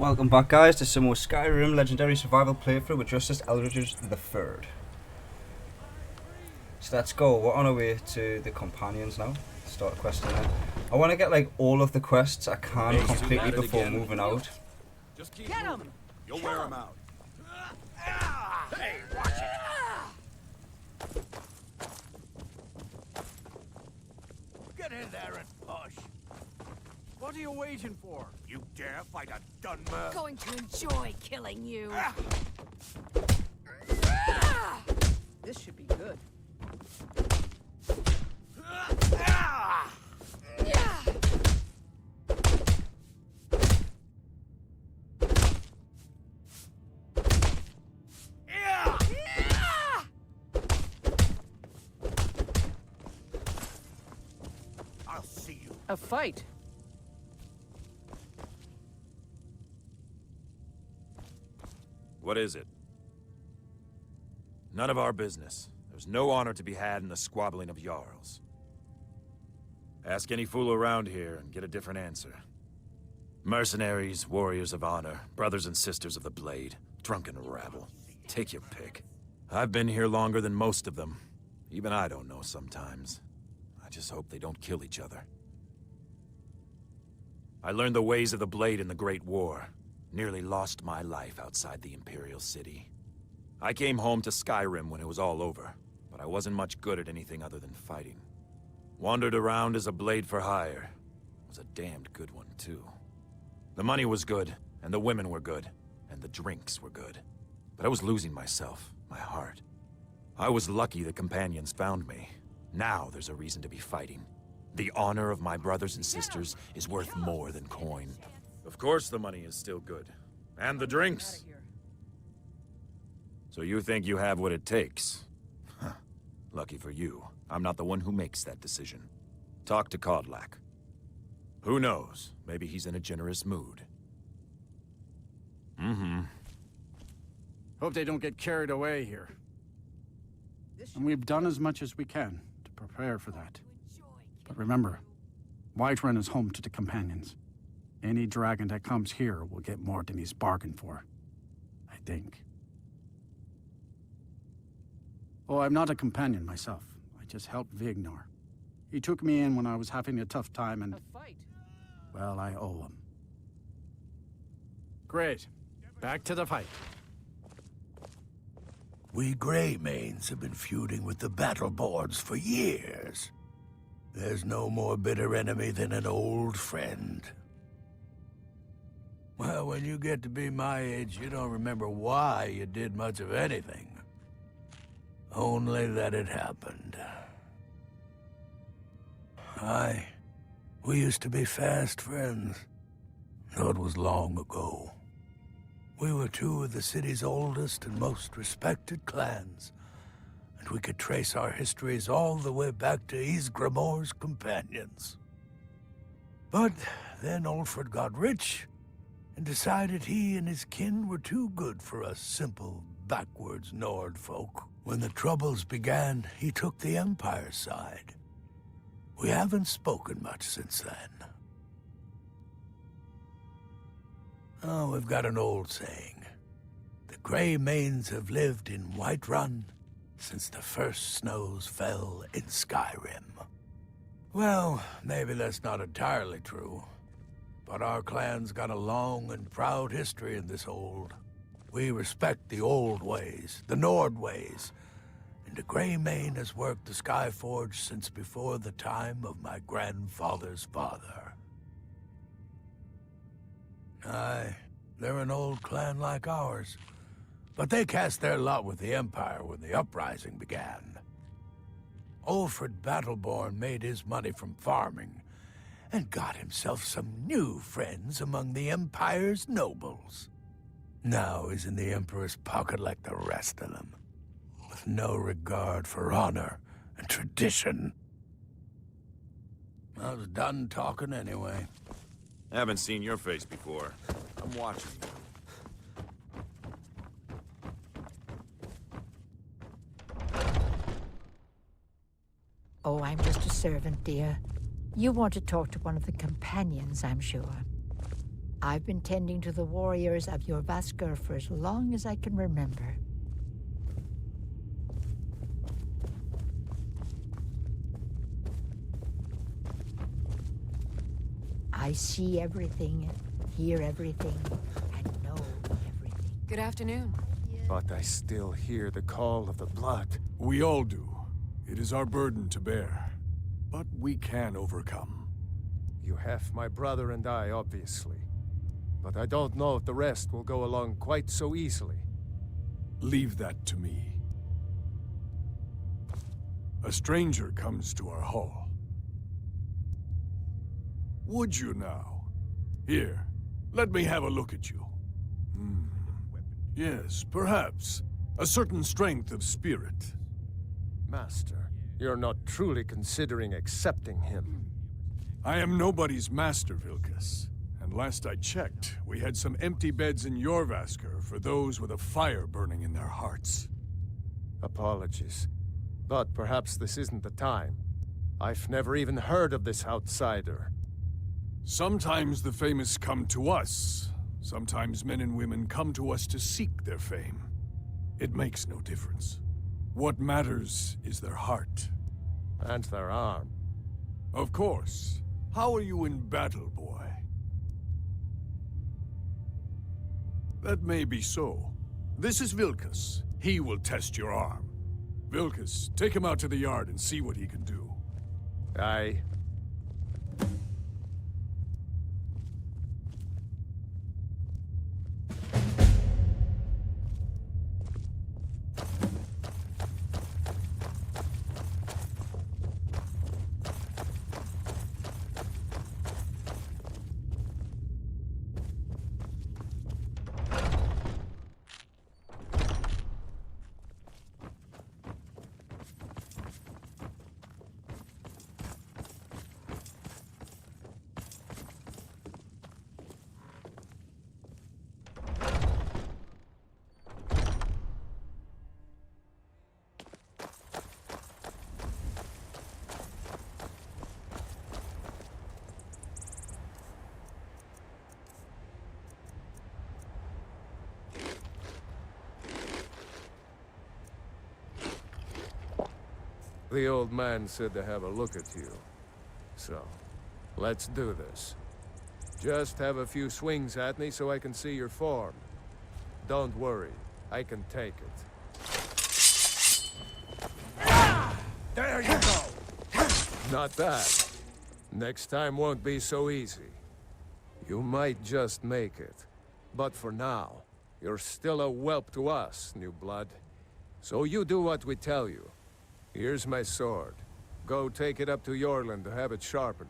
Welcome back, guys, to some more Skyrim Legendary-Survival playthrough with Justice Eldridge's the Third. So let's go. We're on our way to the companions now. Start questing there. I want to get like all of the quests I can completely before moving out. Just keep moving. You'll wear them out. Hey, watch it. Get in there and push. What are you waiting for? You dare fight a Dunmer? Going to enjoy killing you. This should be good. I'll see you. A fight. What is it? None of our business. There's no honor to be had in the squabbling of Jarls. Ask any fool around here and get a different answer. Mercenaries, warriors of honor, brothers and sisters of the blade, drunken rabble. Take your pick. I've been here longer than most of them. Even I don't know sometimes. I just hope they don't kill each other. I learned the ways of the blade in the Great War. Nearly lost my life outside the Imperial City. I came home to Skyrim when it was all over, but I wasn't much good at anything other than fighting. Wandered around as a blade for hire. Was a damned good one, too. The money was good, and the women were good, and the drinks were good. But I was losing myself, my heart. I was lucky the companions found me. Now there's a reason to be fighting. The honor of my brothers and sisters is worth more than coin. Of course the money is still good. And the drinks. So you think you have what it takes? Huh. Lucky for you, I'm not the one who makes that decision. Talk to Kodlak. Who knows? Maybe he's in a generous mood. Hope they don't get carried away here. And we've done as much as we can to prepare for that. But remember, Whiterun is home to the companions. Any dragon that comes here will get more than he's bargained for. I think. Oh, I'm not a companion myself. I just helped Vignor. He took me in when I was having a tough time and... A fight. well, I owe him. Great. Back to the fight. We Greymanes have been feuding with the Battleborns for years. There's no more bitter enemy than an old friend. Well, when you get to be my age, you don't remember why you did much of anything. Only that it happened. We used to be fast friends. Though it was long ago. We were two of the city's oldest and most respected clans. And we could trace our histories all the way back to Ysgramor's companions. But then Ulfred got rich, and decided he and his kin were too good for us simple, backwards Nord folk. When the Troubles began, he took the Empire's side. We haven't spoken much since then. Oh, we've got an old saying. The Greymanes have lived in Whiterun since the first snows fell in Skyrim. Well, maybe that's not entirely true. But our clan's got a long and proud history in this hold. We respect the old ways, the Nord ways, and the Greymane has worked the Skyforge since before the time of my grandfather's father. Aye, they're an old clan like ours, but they cast their lot with the Empire when the uprising began. Ulfred Battleborn made his money from farming, and got himself some new friends among the Empire's nobles. Now he's in the Emperor's pocket like the rest of them, with no regard for honor and tradition. I was done talking anyway. Haven't seen your face before. I'm watching you. Oh, I'm just a servant, dear. You want to talk to one of the companions, I'm sure. I've been tending to the warriors of your Vasker for as long as I can remember. I see everything, hear everything, and know everything. Good afternoon. But I still hear the call of the blood. We all do. It is our burden to bear. But we can overcome. You have my brother and I, obviously. But I don't know if the rest will go along quite so easily. Leave that to me. A stranger comes to our hall. Would you now? Here, let me have a look at you. Yes, perhaps. A certain strength of spirit. Master, you're not truly considering accepting him. I am nobody's master, Vilkas. And last I checked, we had some empty beds in your Vasker for those with a fire burning in their hearts. Apologies. But perhaps this isn't the time. I've never even heard of this outsider. Sometimes the famous come to us. Sometimes men and women come to us to seek their fame. It makes no difference. What matters is their heart. And their arm. Of course. How are you in battle, boy? That may be so. This is Vilkas. He will test your arm. Vilkas, take him out to the yard and see what he can do. Aye. The old man said to have a look at you. So, let's do this. Just have a few swings at me so I can see your form. Don't worry, I can take it. There you go! Not that. Next time won't be so easy. You might just make it. But for now, you're still a whelp to us, new blood. So you do what we tell you. Here's my sword. Go take it up to Yorland to have it sharpened.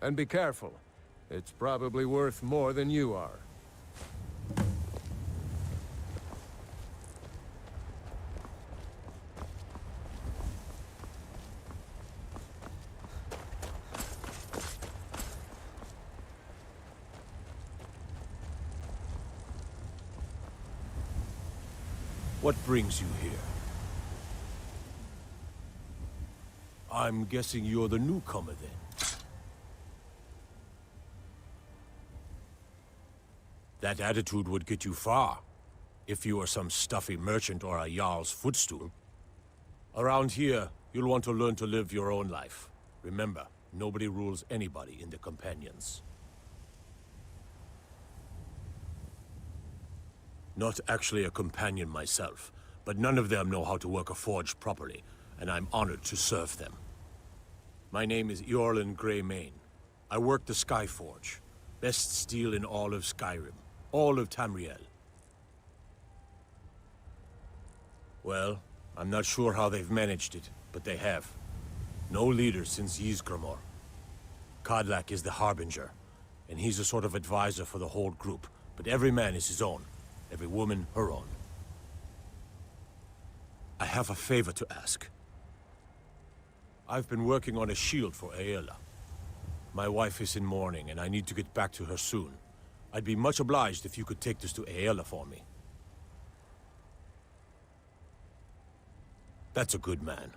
And be careful. It's probably worth more than you are. What brings you here? I'm guessing you're the newcomer then. That attitude would get you far, if you were some stuffy merchant or a Jarl's footstool. Around here, you'll want to learn to live your own life. Remember, nobody rules anybody in the Companions. Not actually a companion myself, but none of them know how to work a forge properly, and I'm honored to serve them. My name is Eorlin Greymane. I work the Skyforge. Best steel in all of Skyrim. All of Tamriel. Well, I'm not sure how they've managed it, but they have. No leader since Ysgramor. Kodlak is the Harbinger, and he's a sort of advisor for the whole group, but every man is his own. Every woman her own. I have a favor to ask. I've been working on a shield for Aela. My wife is in mourning, and I need to get back to her soon. I'd be much obliged if you could take this to Aela for me. That's a good man.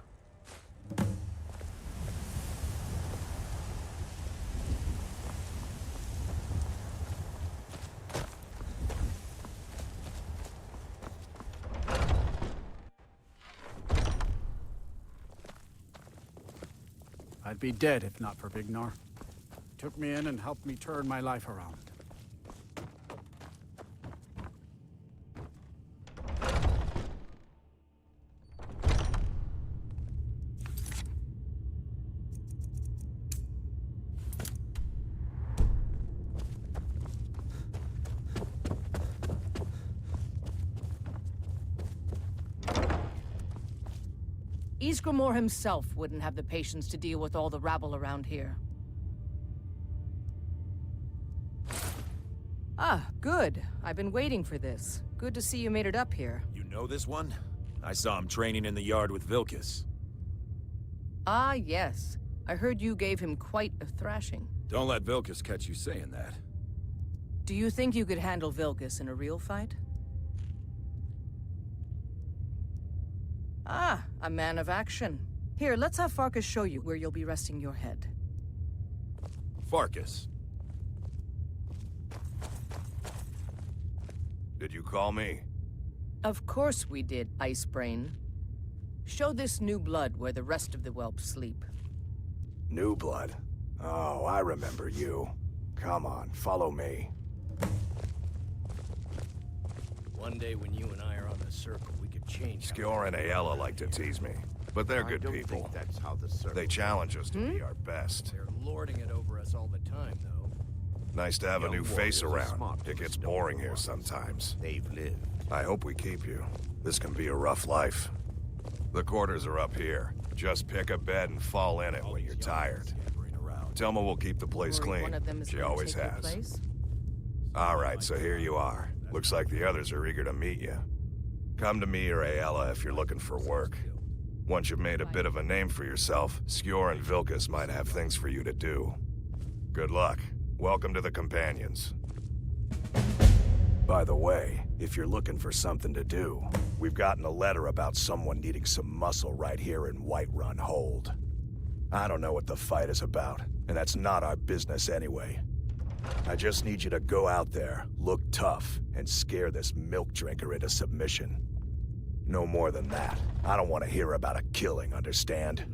I'd be dead if not for Vignar. He took me in and helped me turn my life around. Ysgramor himself wouldn't have the patience to deal with all the rabble around here. Ah, good. I've been waiting for this. Good to see you made it up here. You know this one? I saw him training in the yard with Vilkas. Ah, yes. I heard you gave him quite a thrashing. Don't let Vilkas catch you saying that. Do you think you could handle Vilkas in a real fight? Ah, a man of action. Here, let's have Farkas show you where you'll be resting your head. Farkas. Did you call me? Of course we did, Icebrain. Show this new blood where the rest of the whelps sleep. New blood? Oh, I remember you. Come on, follow me. One day when you and I are on the circle, we could change. Skjor and Aella like to tease me, but they're good people. That's how the circle. They challenge us to be our best. They're lording it over us all the time, though. Nice to have a Young new face warriors are around. smart It gets ones, boring don't here they? sometimes. They've lived. I hope we keep you. This can be a rough life. The quarters are up here. Just pick a bed and fall in it when you're tired. Telma will keep the place Worried clean. one of them is She gonna always take your has. place? All right, so here you are. Looks like the others are eager to meet you. Come to me or Aella if you're looking for work. Once you've made a bit of a name for yourself, Skjor and Vilkas might have things for you to do. Good luck. Welcome to the Companions. By the way, if you're looking for something to do, we've gotten a letter about someone needing some muscle right here in Whiterun Hold. I don't know what the fight is about, and that's not our business anyway. I just need you to go out there, look tough, and scare this milk drinker into submission. No more than that. I don't want to hear about a killing, understand?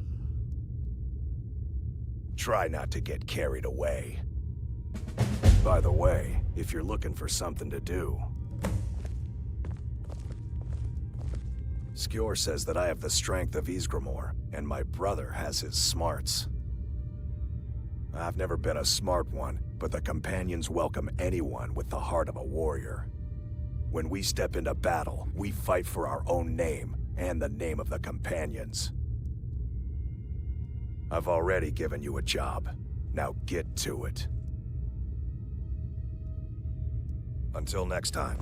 Try not to get carried away. By the way, if you're looking for something to do, Skjor says that I have the strength of Ysgramor, and my brother has his smarts. I've never been a smart one, but the Companions welcome anyone with the heart of a warrior. When we step into battle, we fight for our own name and the name of the Companions. I've already given you a job. Now get to it. Until next time.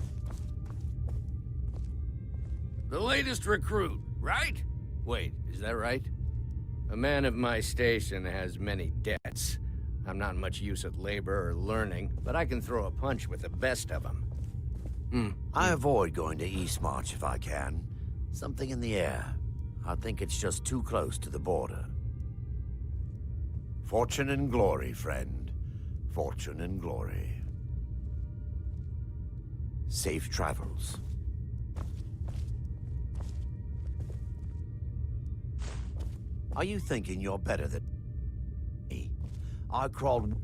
The latest recruit, right? Wait, is that right? A man of my station has many debts. I'm not much use at labor or learning, but I can throw a punch with the best of them. I avoid going to Eastmarch if I can. Something in the air. I think it's just too close to the border. Fortune and glory, friend. Fortune and glory. Safe travels. Are you thinking you're better than me? I crawled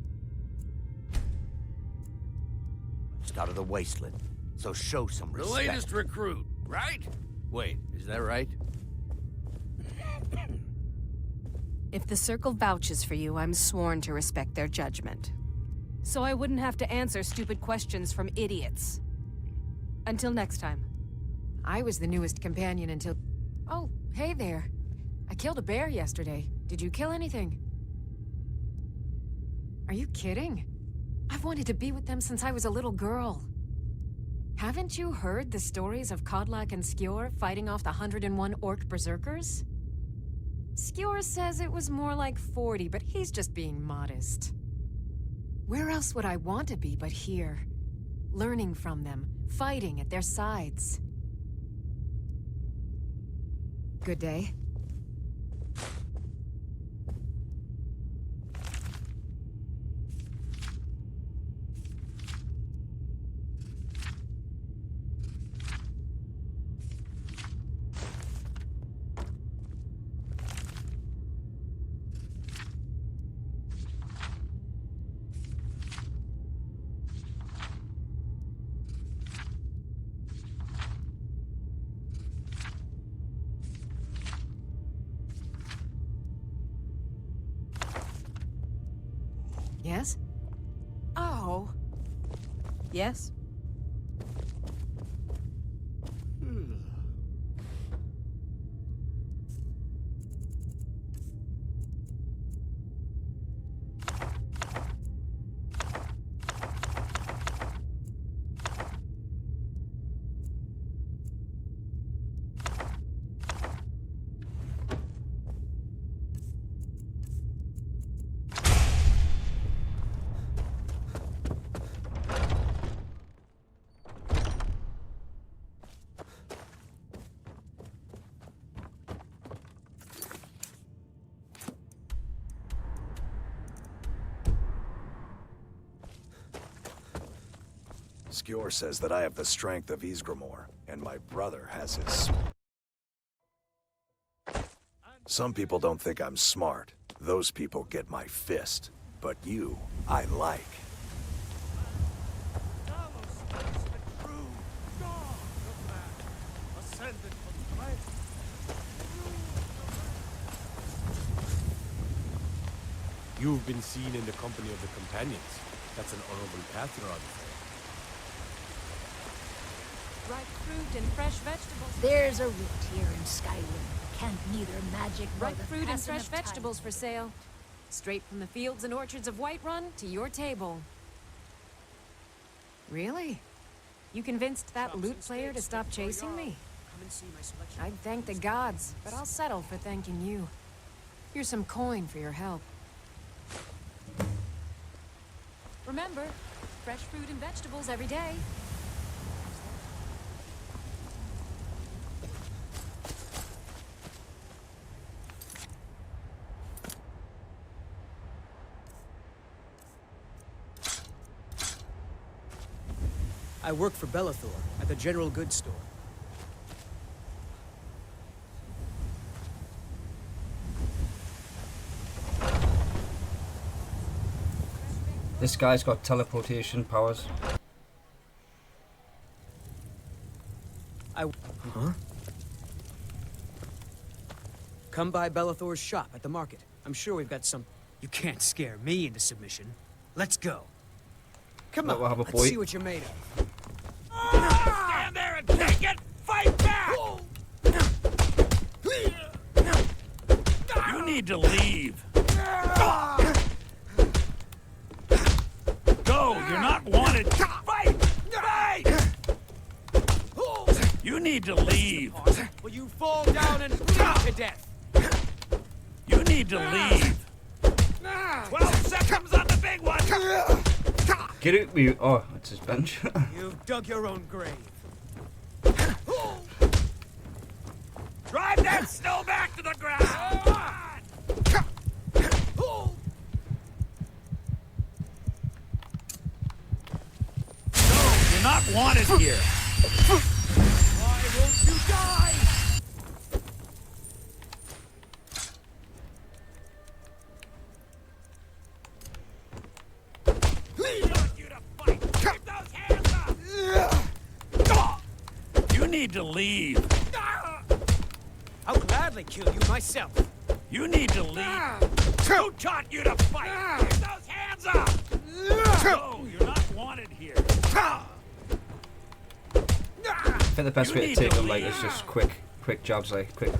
out of the wasteland, so show some The respect. latest recruit, right? Wait, is that right? If the Circle vouches for you, I'm sworn to respect their judgment. So I wouldn't have to answer stupid questions from idiots. Until next time. I was the newest companion until... Oh, hey there. I killed a bear yesterday. Did you kill anything? Are you kidding? I've wanted to be with them since I was a little girl. Haven't you heard the stories of Kodlak and Skjor fighting off the 101 orc berserkers? Skjor says it was more like 40, but he's just being modest. Where else would I want to be but here? Learning from them, fighting at their sides. Good day. So... Yes? Skjor says that I have the strength of Ysgramor, and my brother has his... Some people don't think I'm smart. Those people get my fist. But you, I like. You've been seen in the company of the companions. That's an honorable path you're on. Ripe fruit and fresh vegetables. There's a root here in Skyrim. Can't neither magic nor Ripe the fruit and passing fresh of time. vegetables for sale. Straight from the fields and orchards of Whiterun to your table. Really? You convinced that loot player to stop chasing me? I'd thank the gods, but I'll settle for thanking you. Here's some coin for your help. Remember, fresh fruit and vegetables every day. I work for Belethor at the general goods store. This guy's got teleportation powers. Huh? Come by Belethor's shop at the market. I'm sure we've got some... You can't scare me into submission. Let's go. Come on, We'll have a let's boy. see what you're made of. Stand there and take it! Fight back! You need to leave. Go, you're not wanted. Fight! Fight! You need to leave. Will you fall down and bleed to death? You need to leave. 12 seconds on the big one. Get it, me. Oh, it's his bench. You've dug your own grave. Drive that snow back to the ground. No, you're not wanted here. Why won't you die? You need to leave. I'll gladly kill you myself. You need to leave. Who taught you to fight? Get those hands up! No, you're not wanted here. I think the best way to take them like is just quick jabs, like quick.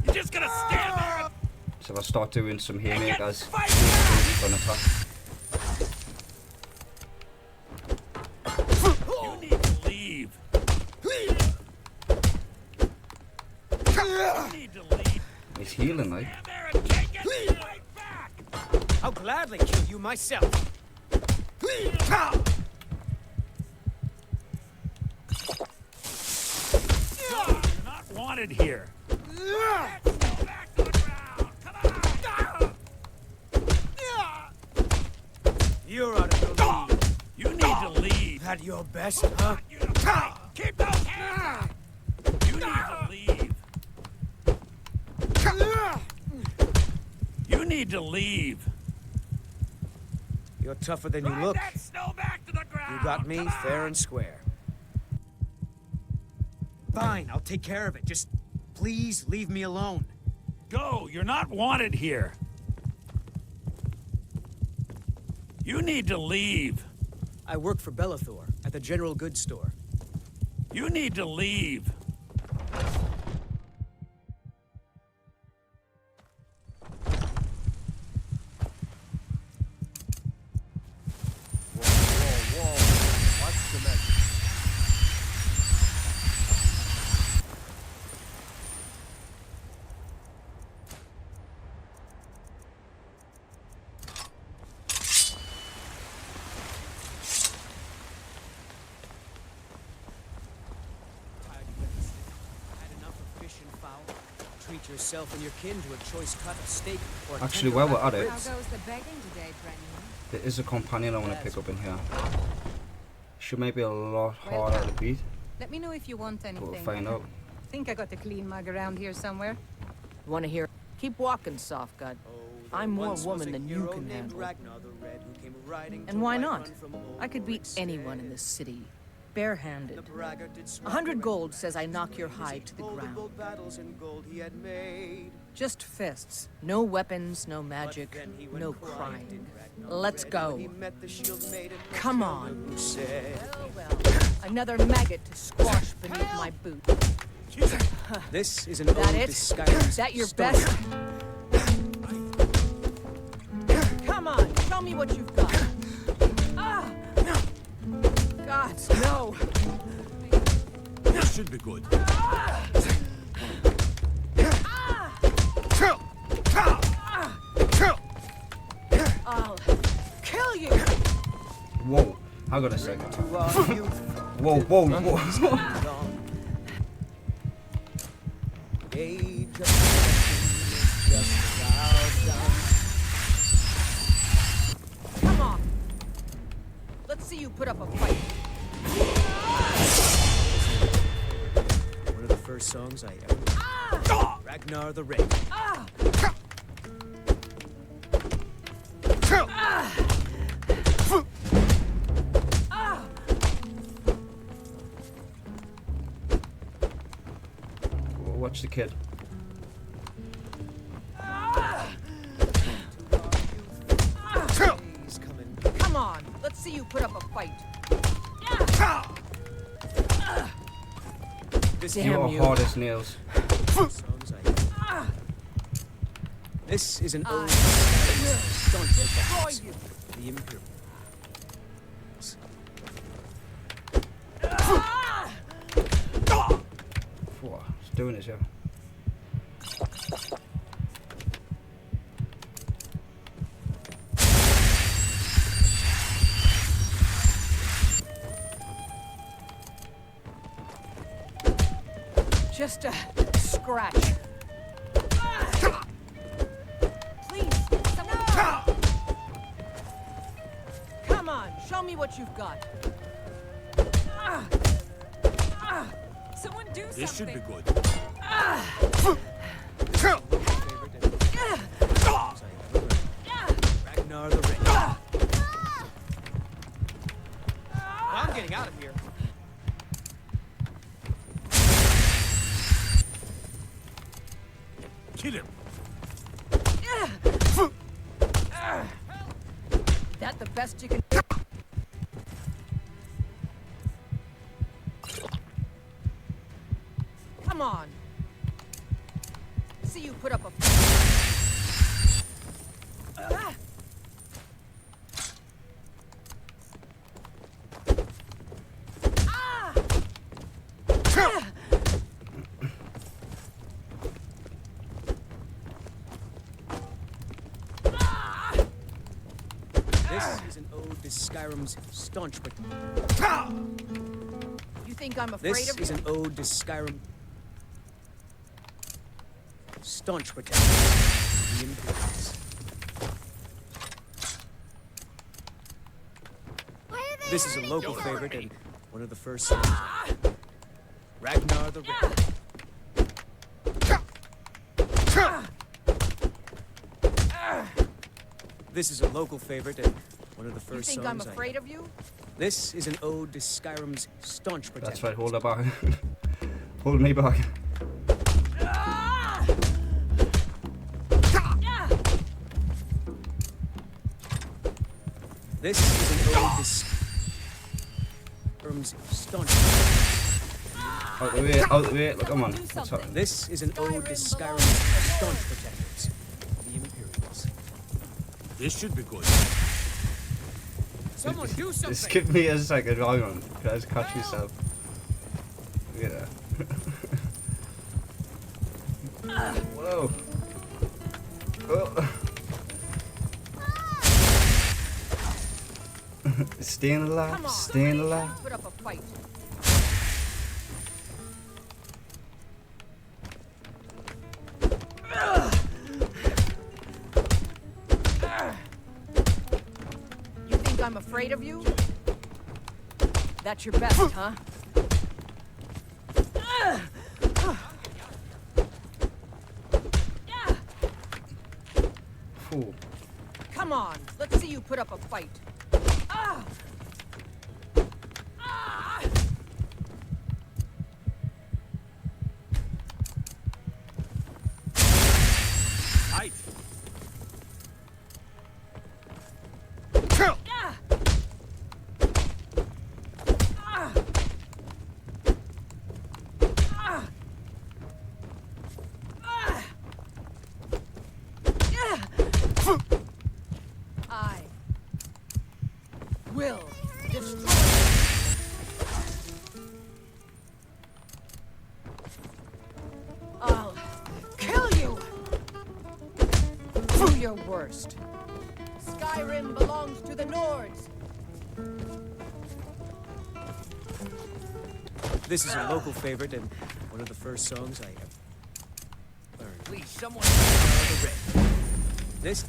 You're just gonna stand there. So if I start doing some haymakers, for an attack. You need to leave. You need to leave. He's healing, like. Stand there and take it. Fight back. I'll gladly kill you myself. You're not wanted here. Let's go back to the ground. Come on. You're out of the league. You need to leave. At your best, huh? You to fight. Keep those hands up. You need to leave. You need to leave. You're tougher than you Drive look. that snow back to the ground. You got me Come on. fair and square. Fine, I'll take care of it. Just please leave me alone. Go, you're not wanted here. You need to leave. I work for Bellathor at the general goods store. You need to leave. What's the message? Treat yourself and your kin to a choice cut of steak or a Actually, tender while we're back at of it, ribs. How goes the begging today, Brennan? there is a companion I want to pick up in here. Should maybe a lot harder to beat, Let me know if you want but we'll anything. find out. Think I got a clean mug around here somewhere? Want to hear? Keep walking, soft gut. I'm more woman than you can handle. And why not? I could beat anyone in this city, barehanded. 100 gold says I knock your hide to the ground. Just fists. No weapons, no magic, no crying. Let's go. Come on. Another maggot to squash beneath my boot. This is an That ode it? to Skyrim. Is that your Stone. best? Come on, show me what you've got. Ah! Gods, no. This should be good. I'll kill you. Whoa, I got a second. Whoa, whoa, whoa. Come on. Let's see you put up a fight. One of the first songs I ever Ragnar the Red. Watch the kid. Come on, let's see you put up a fight. You are hard as nails. This is an old destroy you. The Imperial. Whoa, it's doing it, yeah. Just a scratch. Please, someone. Come on, show me what you've got. Someone do something. This should be good. Ragnar the Red. I'm getting out of here. Kill him. That the best you can. Come on. See you put up a. This is an ode to Skyrim's staunch but You think I'm afraid This of you? is an ode to Skyrim staunch protector of the Imperials. This is a local favorite and one of the first songs. Ragnar the Red. This is a local favorite and one of the You first think songs. I'm afraid of you? This is an ode to Skyrim's staunch protector. That's right, hold her back. Hold me back. This is an ode to Skyrim's staunch. Out the way, out the way. Look, come on. What's happening? This is an ode to Skyrim's staunch protectors, the Imperials. This should be good. Someone do something! Just give me a second, hang on. Can I just catch myself? Yeah. Whoa. Oh. Staying alive, staying alive. Put up a fight. You think I'm afraid of you? That's your best, huh? Ooh. Come on, let's see you put up a fight. Right. I will destroy. I'll kill you. Do your worst. Skyrim belongs to the Nords. This is a local favorite and one of the first songs I ever learned. Please, someone. This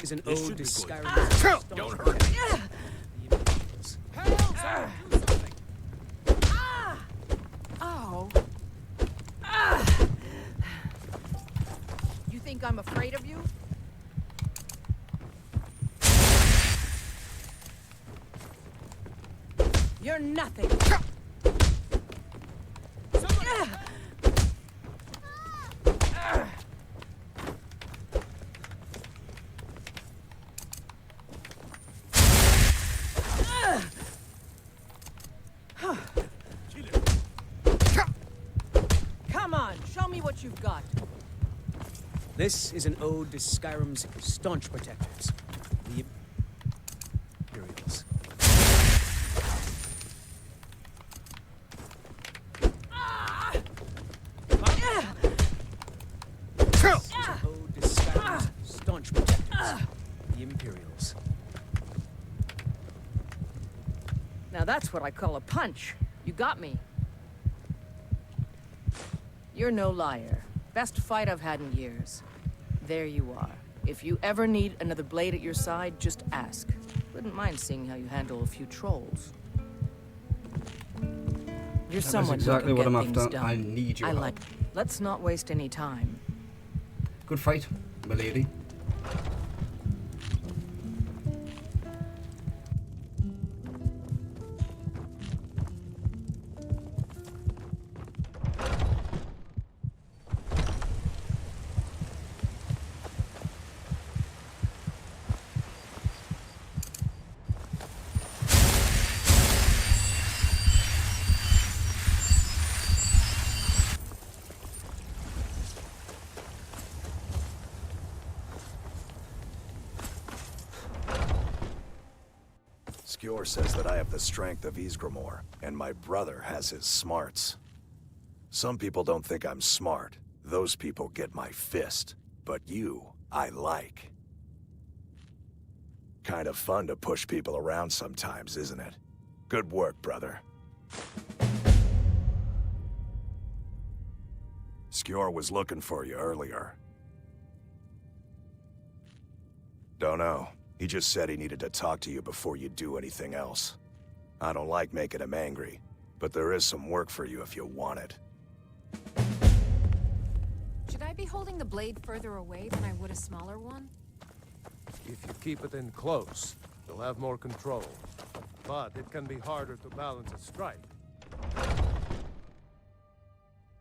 is an This ode should to be good. Skyrim's Don't hurt me. Ow. You think I'm afraid of you? You're nothing. Come on, show me what you've got. This is an ode to Skyrim's staunch protectors, the Imperials. This is an ode to Skyrim's staunch protectors, the Imperials. Now that's what I call a punch. You got me. You're no liar. Best fight I've had in years. There you are. If you ever need another blade at your side, just ask. Wouldn't mind seeing how you handle a few trolls. You're That is someone exactly who what can I'm get things after. done. I need your I help. like. Let's not waste any time. Good fight, milady. Skjor says that I have the strength of Ysgramor, and my brother has his smarts. Some people don't think I'm smart. Those people get my fist. But you, I like. Kind of fun to push people around sometimes, isn't it? Good work, brother. Skjor was looking for you earlier. Don't know. He just said he needed to talk to you before you do anything else. I don't like making him angry, but there is some work for you if you want it. Should I be holding the blade further away than I would a smaller one? If you keep it in close, you'll have more control. But it can be harder to balance a strike.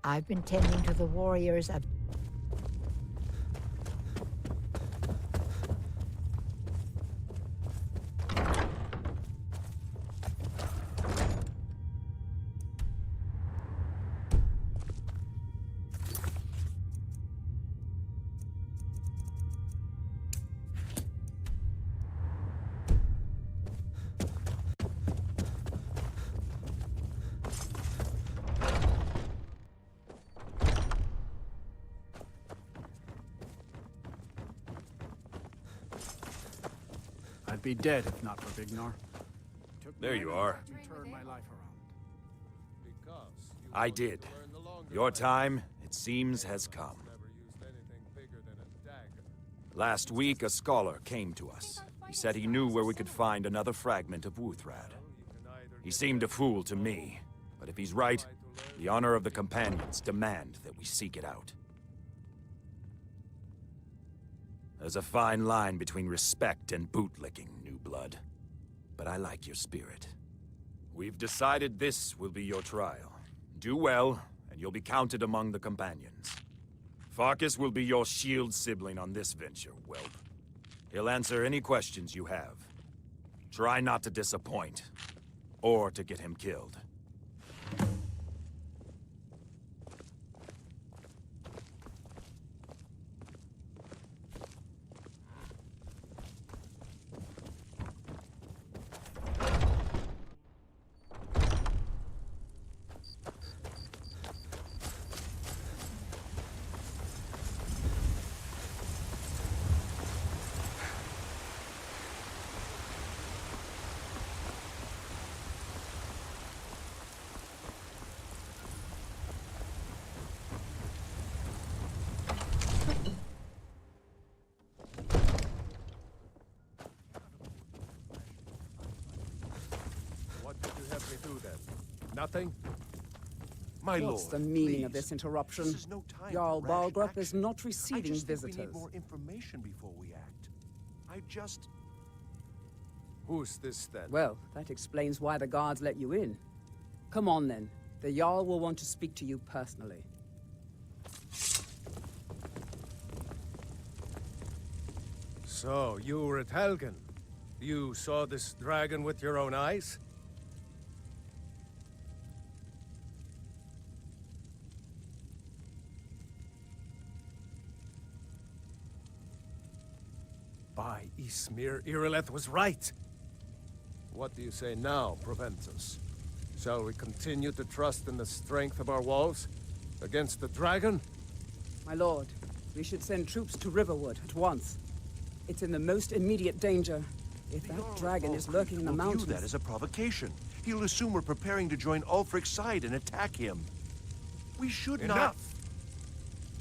I've been tending to the warriors of... be dead if not for Vignar. There you are. Turn my life around. I did. Your time, it seems, has come. Last week, a scholar came to us. He said he knew where we could find another fragment of Wuthrad. He seemed a fool to me, but if he's right, the honor of the Companions demand that we seek it out. There's a fine line between respect and bootlicking, new blood. But I like your spirit. We've decided this will be your trial. Do well, and you'll be counted among the Companions. Farkas will be your shield sibling on this venture, whelp. He'll answer any questions you have. Try not to disappoint, or to get him killed. What did you have me do then? Nothing? My What's the meaning of this interruption? This is no time Jarl Balgrup is not receiving visitors. We need more information before we act. I just... Who's this then? Well, that explains why the guards let you in. Come on then. The Jarl will want to speak to you personally. So, you were at Helgen. You saw this dragon with your own eyes? By Ysmir, Irileth was right. What do you say now, Proventus? Shall we continue to trust in the strength of our walls? Against the dragon? My lord, we should send troops to Riverwood at once. It's in the most immediate danger. If that dragon is lurking in the mountains... View that as a provocation. He'll assume we're preparing to join Ulfric's side and attack him. We should not... Enough!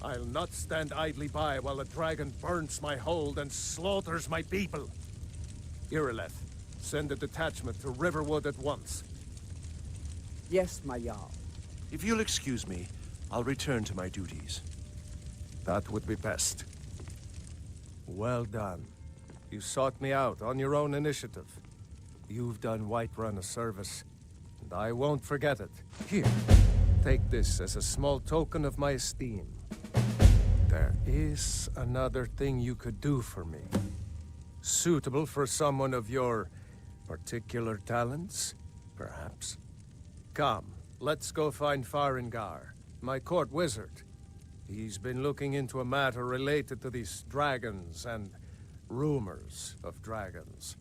I'll not stand idly by while the dragon burns my hold and slaughters my people. Irileth, send a detachment to Riverwood at once. Yes, my Jarl. If you'll excuse me, I'll return to my duties. That would be best. Well done. You sought me out on your own initiative. You've done Whiterun a service, and I won't forget it. Here, take this as a small token of my esteem. There is another thing you could do for me. Suitable for someone of your particular talents, perhaps. Come, let's go find Farengar, my court wizard. He's been looking into a matter related to these dragons and rumors of dragons.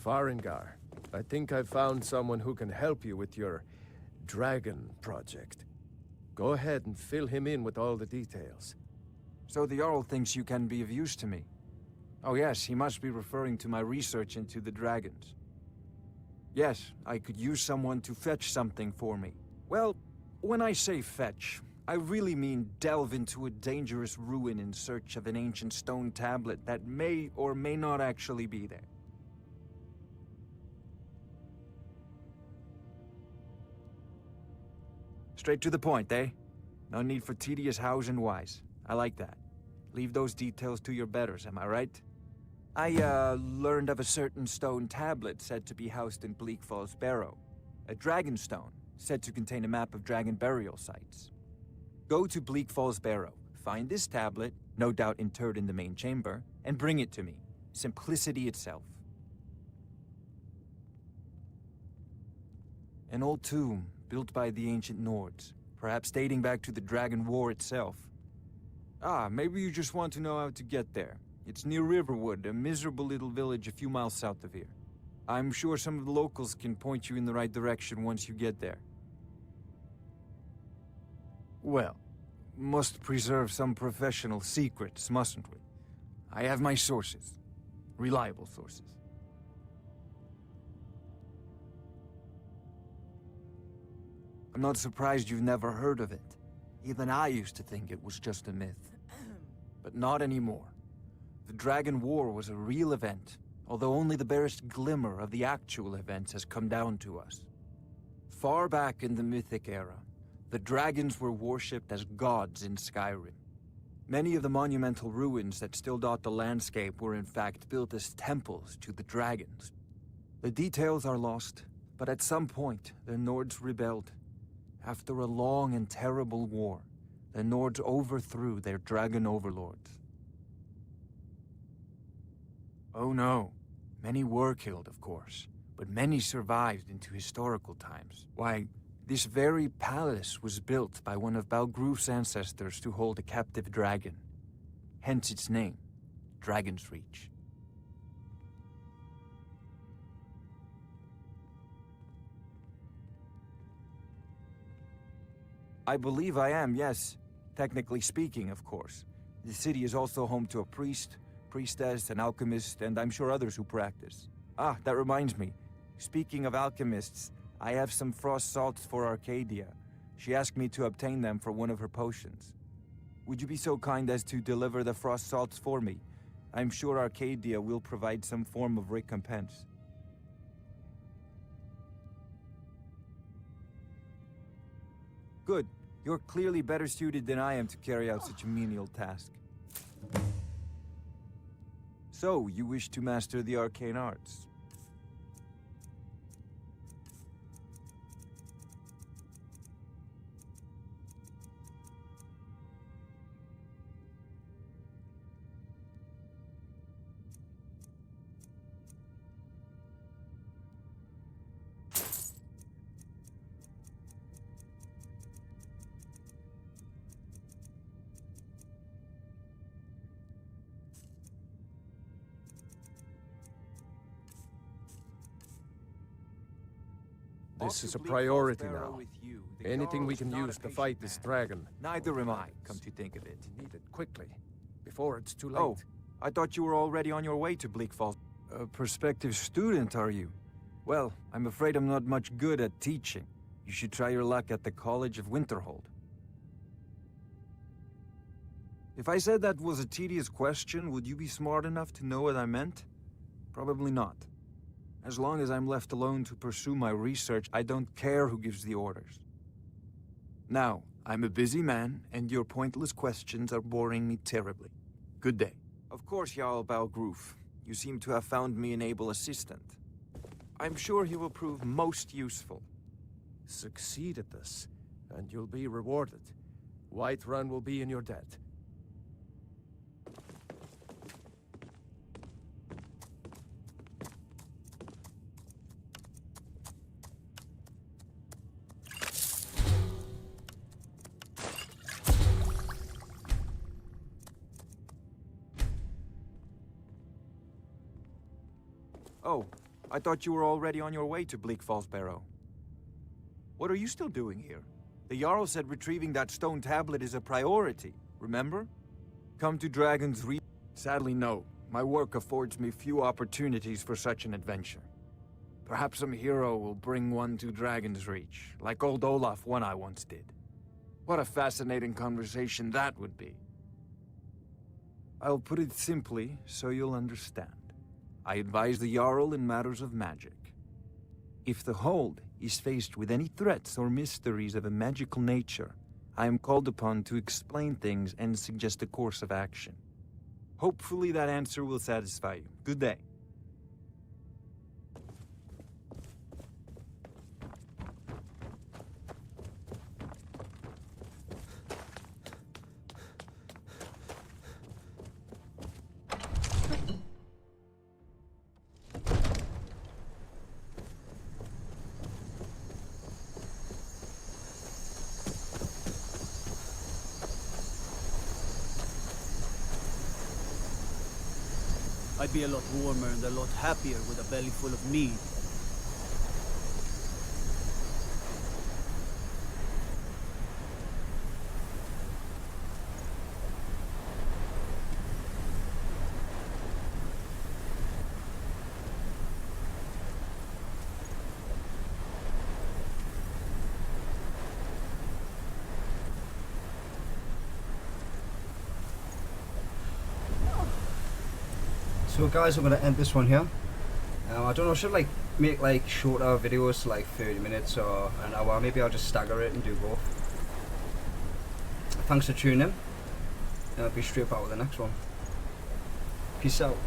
Farengar, I think I've found someone who can help you with your dragon project. Go ahead and fill him in with all the details. So the Jarl thinks you can be of use to me. Oh yes, he must be referring to my research into the dragons. Yes, I could use someone to fetch something for me. Well, when I say fetch, I really mean delve into a dangerous ruin in search of an ancient stone tablet that may or may not actually be there. Straight to the point, eh? No need for tedious hows and whys. I like that. Leave those details to your betters, am I right? I, learned of a certain stone tablet said to be housed in Bleak Falls Barrow. A dragon stone, said to contain a map of dragon burial sites. Go to Bleak Falls Barrow, find this tablet, no doubt interred in the main chamber, and bring it to me. Simplicity itself. An old tomb, built by the ancient Nords, perhaps dating back to the Dragon War itself. Ah, maybe you just want to know how to get there. It's near Riverwood, a miserable little village a few miles south of here. I'm sure some of the locals can point you in the right direction once you get there. Well, must preserve some professional secrets, mustn't we? I have my sources. Reliable sources. I'm not surprised you've never heard of it. Even I used to think it was just a myth. But not anymore. The Dragon War was a real event, although only the barest glimmer of the actual events has come down to us. Far back in the Mythic era, the dragons were worshipped as gods in Skyrim. Many of the monumental ruins that still dot the landscape were in fact built as temples to the dragons. The details are lost, but at some point, the Nords rebelled. After a long and terrible war, the Nords overthrew their dragon overlords. Oh no, many were killed, of course, but many survived into historical times. Why, this very palace was built by one of Balgruf's ancestors to hold a captive dragon. Hence its name, Dragon's Reach. I believe I am, yes. Technically speaking, of course. The city is also home to a priest, priestess, an alchemist, and I'm sure others who practice. Ah, that reminds me. Speaking of alchemists, I have some frost salts for Arcadia. She asked me to obtain them for one of her potions. Would you be so kind as to deliver the frost salts for me? I'm sure Arcadia will provide some form of recompense. Good. You're clearly better suited than I am to carry out such a menial task. So, you wish to master the arcane arts? This is a priority now. Anything we can use to fight this dragon. Neither am I, come to think of it. Need it quickly, before it's too late. Oh, I thought you were already on your way to Bleak Falls. A prospective student, are you? Well, I'm afraid I'm not much good at teaching. You should try your luck at the College of Winterhold. If I said that was a tedious question, would you be smart enough to know what I meant? Probably not. As long as I'm left alone to pursue my research, I don't care who gives the orders. Now, I'm a busy man, and your pointless questions are boring me terribly. Good day. Of course, Jarl Balgruf. You seem to have found me an able assistant. I'm sure he will prove most useful. Succeed at this, and you'll be rewarded. Whiterun will be in your debt. Oh, I thought you were already on your way to Bleak Falls Barrow. What are you still doing here? The Jarl said retrieving that stone tablet is a priority, remember? Come to Dragon's Reach? Sadly, no. My work affords me few opportunities for such an adventure. Perhaps some hero will bring one to Dragon's Reach, like old Olaf one I once did. What a fascinating conversation that would be. I'll put it simply so you'll understand. I advise the Jarl in matters of magic. If the Hold is faced with any threats or mysteries of a magical nature, I am called upon to explain things and suggest a course of action. Hopefully that answer will satisfy you. Good day. I'd be a lot warmer and a lot happier with a belly full of mead. So guys, I'm gonna end this one here. I don't know, should like make like shorter videos to like 30 minutes or an hour. Maybe I'll just stagger it and do both. Thanks for tuning in. I'll be straight back with the next one. Peace out.